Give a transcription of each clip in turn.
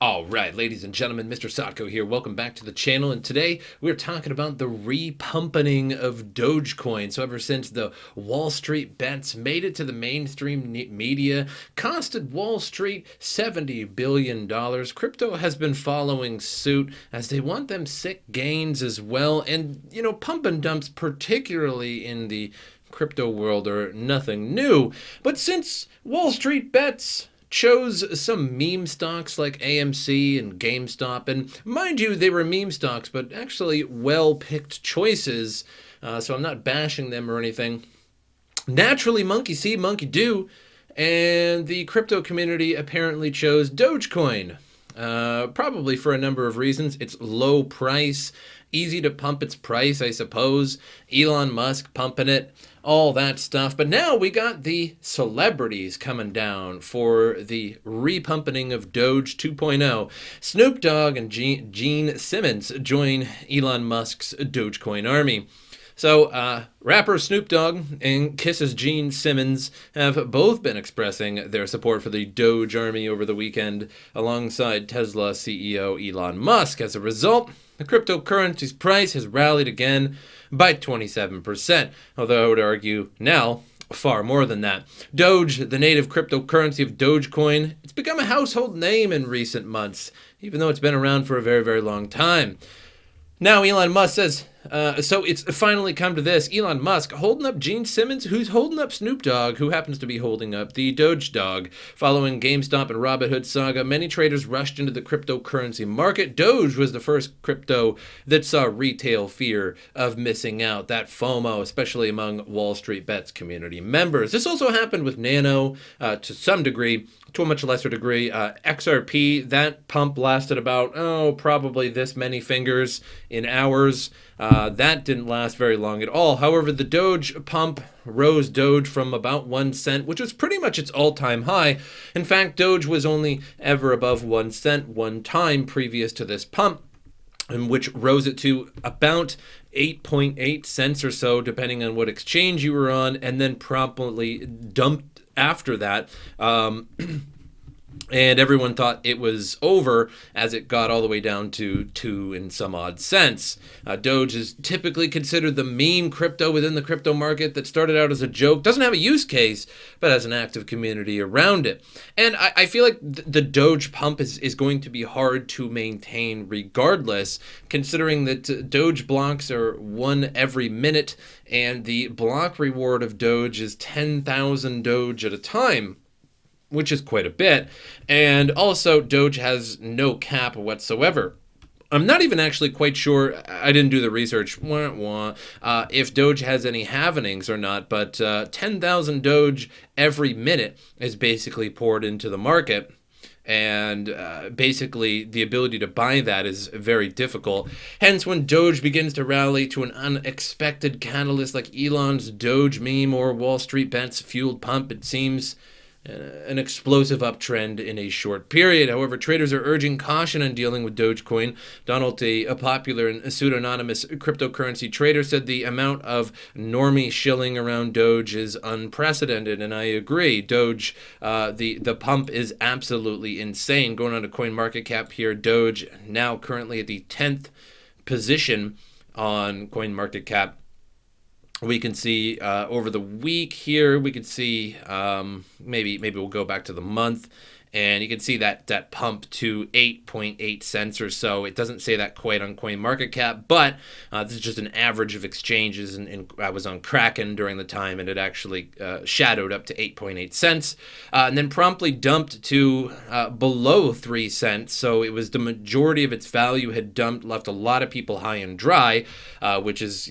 All right, ladies and gentlemen, MrSotko here. Welcome back to the channel. And today we're talking about the re-pumpening of Dogecoin. So ever since the Wall Street bets made it to the mainstream media, costed Wall Street $70 billion, crypto has been following suit as they want them sick gains as well. And, pump and dumps, particularly in the crypto world, are nothing new. But since Wall Street bets chose some meme stocks like AMC and GameStop. And mind you, they were meme stocks, but actually well-picked choices. So I'm not bashing them or anything. Naturally, monkey see, monkey do. And the crypto community apparently chose Dogecoin. Probably for a number of reasons. It's low price, easy to pump its price, I suppose. Elon Musk pumping it, all that stuff. But now we got the celebrities coming down for the re-pumpening of Doge 2.0. Snoop Dogg and Gene Simmons join Elon Musk's Dogecoin army. So, rapper Snoop Dogg and Kiss's Gene Simmons have both been expressing their support for the Doge army over the weekend, alongside Tesla CEO Elon Musk. As a result, the cryptocurrency's price has rallied again by 27%, although I would argue now far more than that. Doge, the native cryptocurrency of Dogecoin, it's become a household name in recent months, even though it's been around for a very, very long time. Now Elon Musk says, so it's finally come to this. Elon Musk holding up Gene Simmons, who's holding up Snoop Dogg, who happens to be holding up the Doge dog. Following GameStop and Robinhood saga, many traders rushed into the cryptocurrency market. Doge was the first crypto that saw retail fear of missing out, that FOMO, especially among Wall Street Bets community members. This also happened with Nano to some degree. To a much lesser degree, XRP, that pump lasted about, probably this many fingers in hours. That didn't last very long at all. However, the Doge pump rose Doge from about 1 cent, which was pretty much its all-time high. In fact, Doge was only ever above 1 cent one time previous to this pump, and which rose it to about 8.8 cents or so, depending on what exchange you were on, and then promptly dumped after that. And everyone thought it was over as it got all the way down to 2 and some odd cents. Doge is typically considered the meme crypto within the crypto market that started out as a joke, doesn't have a use case, but has an active community around it. And I feel like the Doge pump is going to be hard to maintain regardless, considering that Doge blocks are 1 every minute, and the block reward of Doge is 10,000 Doge at a time, which is quite a bit. And also, Doge has no cap whatsoever. I'm not even actually quite sure, I didn't do the research, if Doge has any halvenings or not, but 10,000 Doge every minute is basically poured into the market. And basically, the ability to buy that is very difficult. Hence, when Doge begins to rally to an unexpected catalyst like Elon's Doge meme or Wall Street bets fueled pump, it seems an explosive uptrend in a short period. However, traders are urging caution in dealing with Dogecoin. Donald, a popular and pseudonymous cryptocurrency trader, said the amount of normie shilling around Doge is unprecedented, and I agree. Doge, the pump is absolutely insane. Going on to CoinMarketCap here, Doge now currently at the 10th position on CoinMarketCap. We can see over the week here, we can see maybe we'll go back to the month, and you can see that pump to 8.8 cents or so. It doesn't say that quite on CoinMarketCap, but this is just an average of exchanges, and I was on Kraken during the time, and it actually shadowed up to 8.8 cents, and then promptly dumped to below 3 cents. So it was the majority of its value had dumped, left a lot of people high and dry, which is,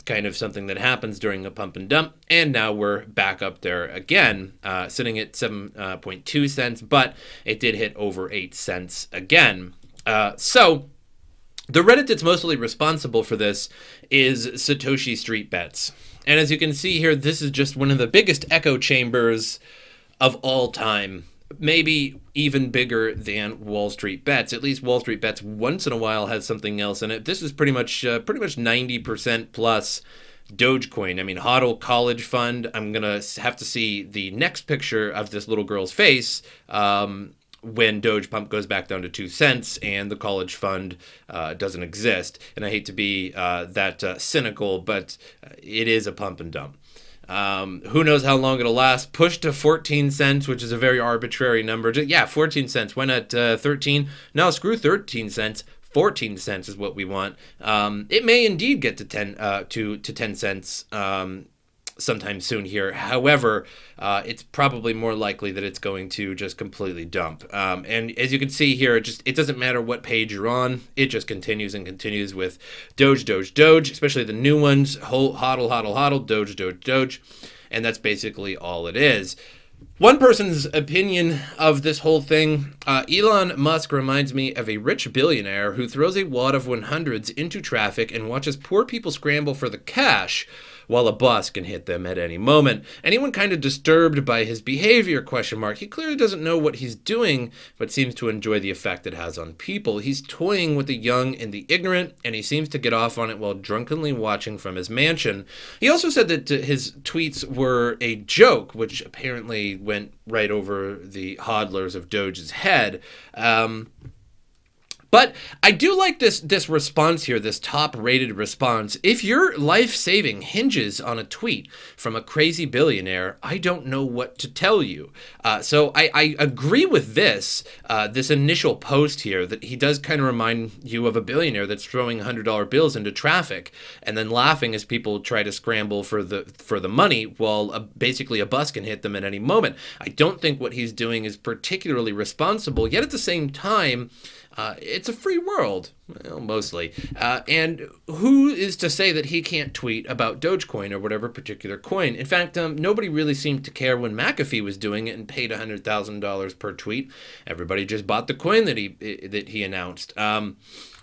kind of something that happens during a pump and dump. And now we're back up there again, sitting at 7.2 cents, but it did hit over 8 cents again. So the Reddit that's mostly responsible for this is Satoshi Street Bets. And as you can see here, this is just one of the biggest echo chambers of all time. Maybe even bigger than Wall Street Bets. At least Wall Street Bets once in a while has something else in it. This is pretty much 90% plus Dogecoin. I mean, HODL College Fund. I'm gonna have to see the next picture of this little girl's face when Doge pump goes back down to 2 cents and the college fund doesn't exist. And I hate to be that cynical, but it is a pump and dump. Who knows how long it'll last? Push to 14 cents, which is a very arbitrary number. Yeah, 14 cents. Why not 13? No, screw 13 cents. 14 cents is what we want. It may indeed get to 10 cents sometime soon here. However, it's probably more likely that it's going to just completely dump. And as you can see here, it doesn't matter what page you're on. It just continues and continues with Doge, Doge, Doge, especially the new ones. Hodl, hodl, hodl, Doge, Doge, Doge. And that's basically all it is. One person's opinion of this whole thing, Elon Musk reminds me of a rich billionaire who throws a wad of 100s into traffic and watches poor people scramble for the cash while a bus can hit them at any moment. Anyone kind of disturbed by his behavior, ? He clearly doesn't know what he's doing, but seems to enjoy the effect it has on people. He's toying with the young and the ignorant, and he seems to get off on it while drunkenly watching from his mansion. He also said that his tweets were a joke, which apparently went right over the hodlers of Doge's head. But I do like this response here, this top-rated response. If your life-saving hinges on a tweet from a crazy billionaire, I don't know what to tell you. So I agree with this initial post here, that he does kind of remind you of a billionaire that's throwing $100 bills into traffic and then laughing as people try to scramble for the money while basically a bus can hit them at any moment. I don't think what he's doing is particularly responsible, yet at the same time, it's a free world, well, mostly. And who is to say that he can't tweet about Dogecoin or whatever particular coin? In fact, nobody really seemed to care when McAfee was doing it and paid $100,000 per tweet. Everybody just bought the coin that he announced.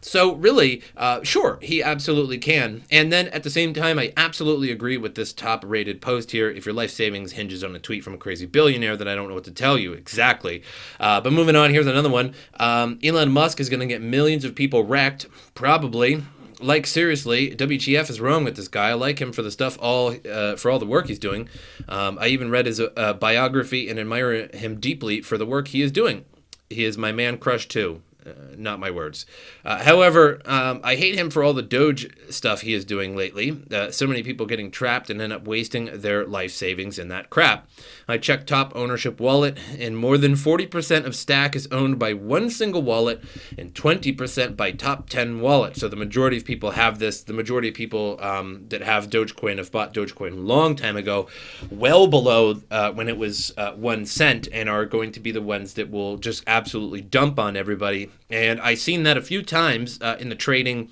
So really, sure, he absolutely can. And then at the same time, I absolutely agree with this top-rated post here. If your life savings hinges on a tweet from a crazy billionaire, then I don't know what to tell you exactly. But moving on, here's another one. Elon Musk is going to get millions of people wrecked, probably. Like, seriously, WTF is wrong with this guy. I like him for the stuff, for all the work he's doing. I even read his biography and admire him deeply for the work he is doing. He is my man crush too. Not my words. However, I hate him for all the Doge stuff he is doing lately. So many people getting trapped and end up wasting their life savings in that crap. I checked top ownership wallet, and more than 40% of Stack is owned by one single wallet and 20% by top 10 wallets. So the majority of people have this. The majority of people that have Dogecoin have bought Dogecoin a long time ago, well below when it was 1 cent, and are going to be the ones that will just absolutely dump on everybody. And I seen that a few times in the trading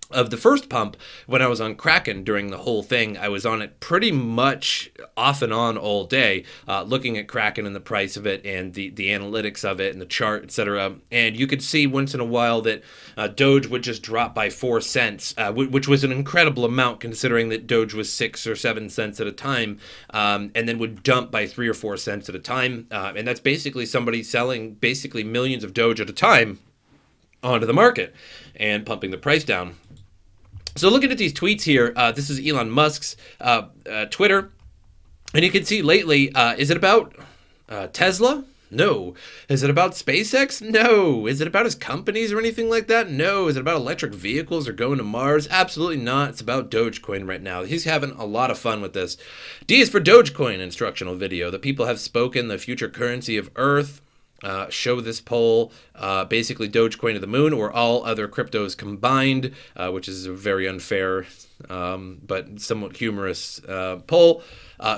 of the first pump when I was on Kraken during the whole thing. I was on it pretty much off and on all day, looking at Kraken and the price of it and the analytics of it and the chart, etc. And you could see once in a while that Doge would just drop by 4 cents, which was an incredible amount considering that Doge was 6 or 7 cents at a time, and then would dump by 3 or 4 cents at a time. And that's basically somebody selling basically millions of Doge at a time onto the market and pumping the price down. So looking at these tweets here, this is Elon Musk's Twitter, and you can see lately, is it about Tesla? No. Is it about SpaceX? No. Is it about his companies or anything like that? No. Is it about electric vehicles or going to Mars? Absolutely not. It's about Dogecoin right now. He's having a lot of fun with this. D is for Dogecoin instructional video. The people have spoken, the future currency of Earth. Show this poll, basically Dogecoin to the moon or all other cryptos combined, which is a very unfair but somewhat humorous poll.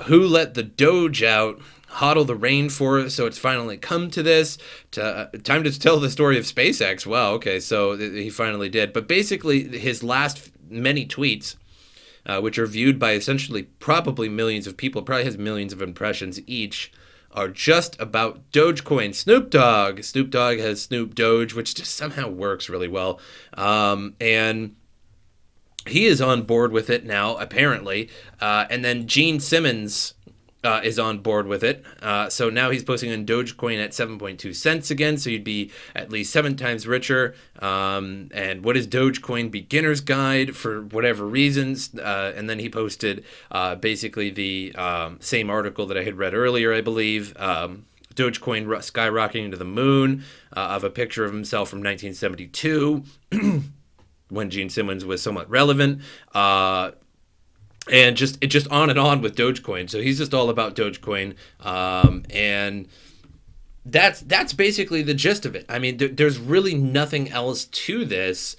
Who let the Doge out? Hodl the rainforest, so it's finally come to this. Time to tell the story of SpaceX. Wow, okay, so he finally did. But basically, his last many tweets, which are viewed by essentially probably millions of people, probably has millions of impressions each, are just about Dogecoin. Snoop Dogg has Snoop Doge, which just somehow works really well. And he is on board with it now, apparently. And then Gene Simmons is on board with it. So now he's posting on Dogecoin at 7.2 cents again, so you'd be at least 7 times richer. And what is Dogecoin beginner's guide for whatever reasons? And then he posted basically the same article that I had read earlier, I believe, Dogecoin skyrocketing to the moon, of a picture of himself from 1972 when Gene Simmons was somewhat relevant. And just on and on with Dogecoin. So he's just all about Dogecoin. And that's basically the gist of it. I mean, there's really nothing else to this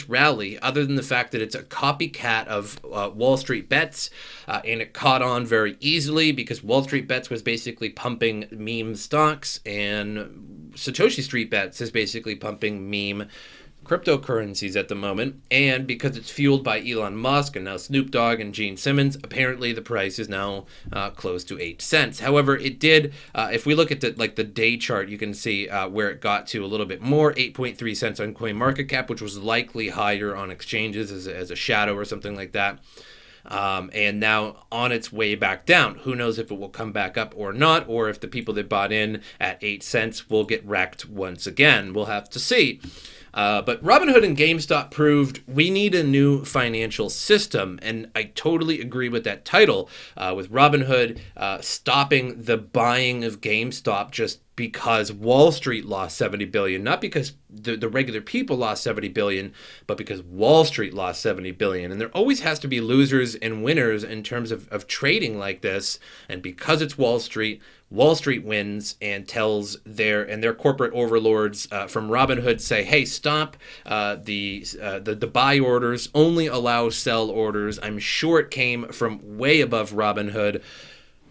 rally other than the fact that it's a copycat of Wall Street Bets, and it caught on very easily because Wall Street Bets was basically pumping meme stocks, and Satoshi Street Bets is basically pumping meme cryptocurrencies at the moment. And because it's fueled by Elon Musk and now Snoop Dogg and Gene Simmons, apparently the price is now close to 8 cents. However, it did, if we look at the day chart, you can see where it got to a little bit more, 8.3 cents on CoinMarketCap, which was likely higher on exchanges as a shadow or something like that. And now on its way back down. Who knows if it will come back up or not, or if the people that bought in at 8 cents will get wrecked once again. We'll have to see. But Robinhood and GameStop proved we need a new financial system, and I totally agree with that title, with Robinhood stopping the buying of GameStop just because Wall Street lost $70 billion, not because the regular people lost $70 billion, but because Wall Street lost $70 billion. And there always has to be losers and winners in terms of trading like this, and because it's Wall Street wins and tells their corporate overlords from Robinhood say, hey, stop the buy orders, only allow sell orders. I'm sure it came from way above Robinhood,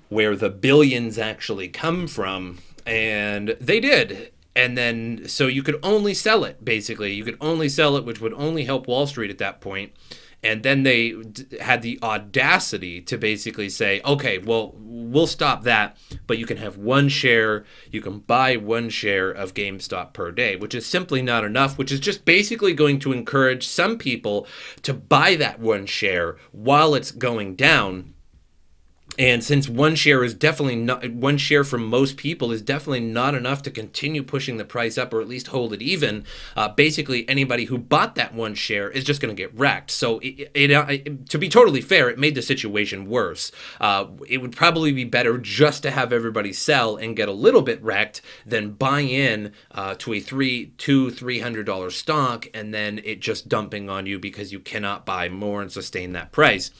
where the billions actually come from, and they did. And then, so you could only sell it, basically. You could only sell it, which would only help Wall Street at that point. And then they had the audacity to basically say, okay, well, we'll stop that, but you can have one share, you can buy one share of GameStop per day, which is simply not enough, which is just basically going to encourage some people to buy that one share while it's going down. And since one share from most people is definitely not enough to continue pushing the price up, or at least hold it even, basically anybody who bought that one share is just going to get wrecked. So to be totally fair, it made the situation worse. It would probably be better just to have everybody sell and get a little bit wrecked than buy in to a $300 stock and then it just dumping on you because you cannot buy more and sustain that price.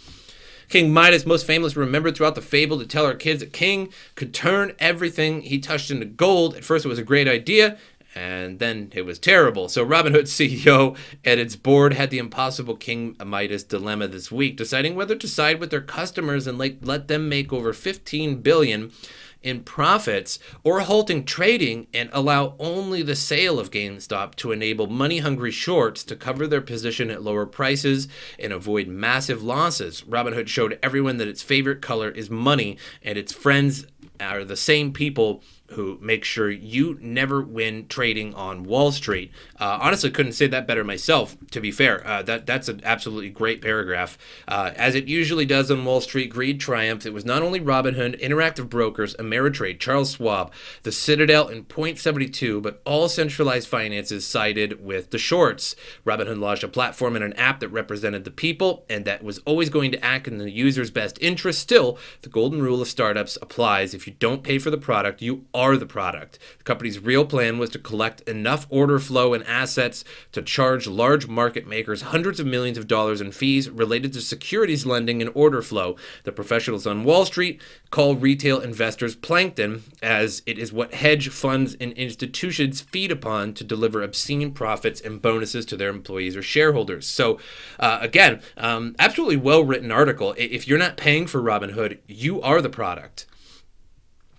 King Midas, most famous, remembered throughout the fable to tell our kids that King could turn everything he touched into gold. At first it was a great idea, and then it was terrible. So Robinhood CEO and its board had the impossible King Midas dilemma this week, deciding whether to side with their customers and let them make over $15 billion in profits, or halting trading and allow only the sale of GameStop to enable money-hungry shorts to cover their position at lower prices and avoid massive losses. Robinhood showed everyone that its favorite color is money, and its friends are the same people who make sure you never win trading on Wall Street. Honestly, couldn't say that better myself, to be fair. That's an absolutely great paragraph. As it usually does on Wall Street, greed triumphed. It was not only Robinhood, Interactive Brokers, Ameritrade, Charles Schwab, the Citadel, and Point72, but all centralized finances sided with the shorts. Robinhood launched a platform and an app that represented the people and that was always going to act in the user's best interest. Still, the golden rule of startups applies. If you don't pay for the product, you are the product. The company's real plan was to collect enough order flow and assets to charge large market makers hundreds of millions of dollars in fees related to securities lending and order flow. The professionals on Wall Street call retail investors plankton, as it is what hedge funds and institutions feed upon to deliver obscene profits and bonuses to their employees or shareholders. So again, absolutely well-written article. If you're not paying for Robinhood, you are the product.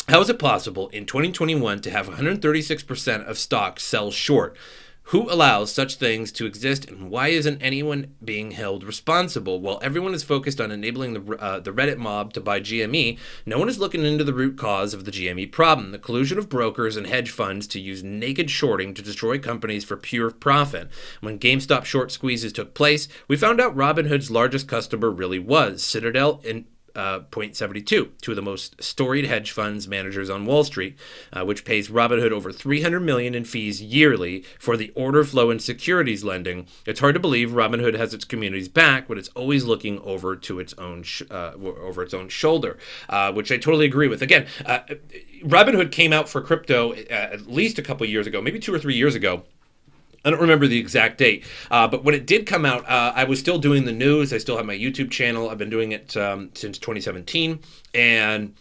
How is it possible in 2021 to have 136% of stocks sell short? Who allows such things to exist, and why isn't anyone being held responsible? While everyone is focused on enabling the Reddit mob to buy GME, no one is looking into the root cause of the GME problem, the collusion of brokers and hedge funds to use naked shorting to destroy companies for pure profit. When GameStop short squeezes took place, we found out Robinhood's largest customer really was Citadel and 0.72, two of the most storied hedge funds managers on Wall Street, which pays Robinhood over $300 million in fees yearly for the order flow and securities lending. It's hard to believe Robinhood has its community's back, but it's always looking over to its own shoulder, which I totally agree with. Again, Robinhood came out for crypto at least a couple years ago, maybe 2 or 3 years ago. I don't remember the exact date, but when it did come out, I was still doing the news. I still have my YouTube channel. I've been doing it since 2017, and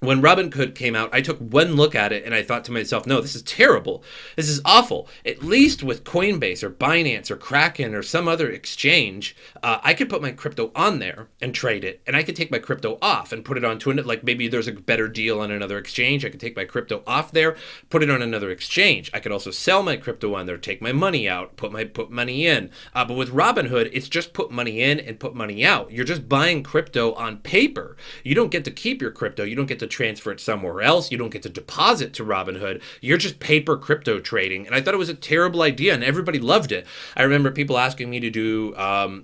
when Robinhood came out, I took one look at it and I thought to myself, no, this is terrible. This is awful. At least with Coinbase or Binance or Kraken or some other exchange, I could put my crypto on there and trade it. And I could take my crypto off and put it onto it. Like maybe there's a better deal on another exchange. I could take my crypto off there, put it on another exchange. I could also sell my crypto on there, take my money out, put money in. But with Robinhood, it's just put money in and put money out. You're just buying crypto on paper. You don't get to keep your crypto. You don't get to transfer it somewhere else. You don't get to deposit to Robinhood. You're just paper crypto trading. And I thought it was a terrible idea, and everybody loved it. I remember people asking me to do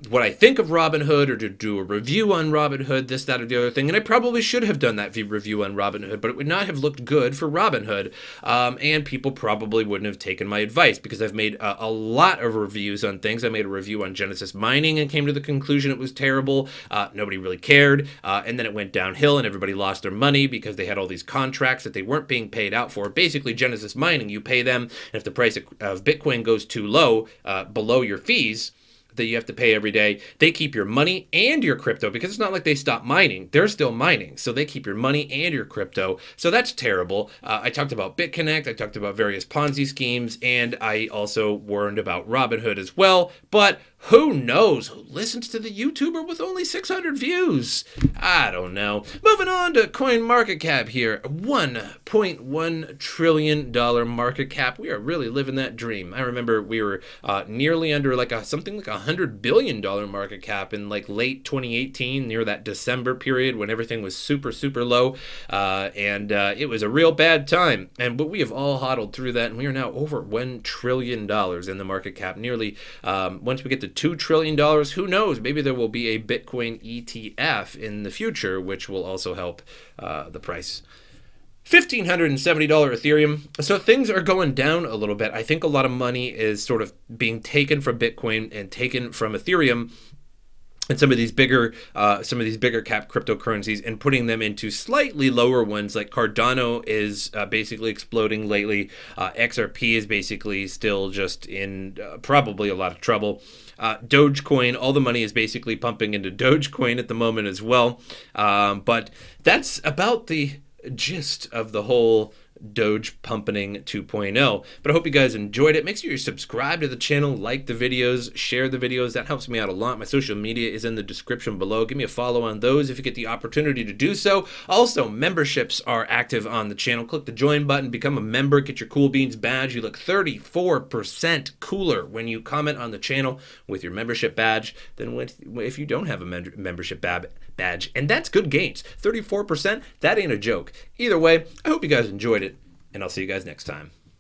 what I think of Robinhood, or to do a review on Robinhood, this, that, or the other thing. And I probably should have done that review on Robinhood, but it would not have looked good for Robinhood. And people probably wouldn't have taken my advice, because I've made a lot of reviews on things. I made a review on Genesis mining and came to the conclusion it was terrible. Nobody really cared. And then it went downhill and everybody lost their money because they had all these contracts that they weren't being paid out for. Basically, Genesis mining, you pay them, and if the price of Bitcoin goes too low, below your fees that you have to pay every day, they keep your money and your crypto, because it's not like they stop mining. They're still mining. So they keep your money and your crypto. So that's terrible. I talked about BitConnect. I talked about various Ponzi schemes, and I also warned about Robinhood as well. But who knows who listens to the YouTuber with only 600 views? I don't know. Moving on to coin market cap here. $1.1 trillion market cap. We are really living that dream. I remember we were nearly under something like $100 billion market cap in like late 2018, near that December period when everything was super, super low. And it was a real bad time. But we have all hodled through that, and we are now over $1 trillion in the market cap. Nearly, once we get to $2 trillion, who knows? Maybe there will be a Bitcoin ETF in the future, which will also help the price. $1,570 Ethereum. So things are going down a little bit. I think a lot of money is sort of being taken from Bitcoin and taken from Ethereum and some of these bigger cap cryptocurrencies, and putting them into slightly lower ones. Like Cardano is basically exploding lately. XRP is basically still just in probably a lot of trouble. Dogecoin, all the money is basically pumping into Dogecoin at the moment as well. But that's about the gist of the whole Doge Pumpening 2.0. But I hope you guys enjoyed it. Make sure you subscribe to the channel, like the videos, share the videos. That helps me out a lot. My social media is in the description below. Give me a follow on those if you get the opportunity to do so. Also, memberships are active on the channel. Click the join button, become a member, get your Cool Beans badge. You look 34% cooler when you comment on the channel with your membership badge than if you don't have a membership badge. And that's good gains. 34%, that ain't a joke. Either way, I hope you guys enjoyed it, and I'll see you guys next time.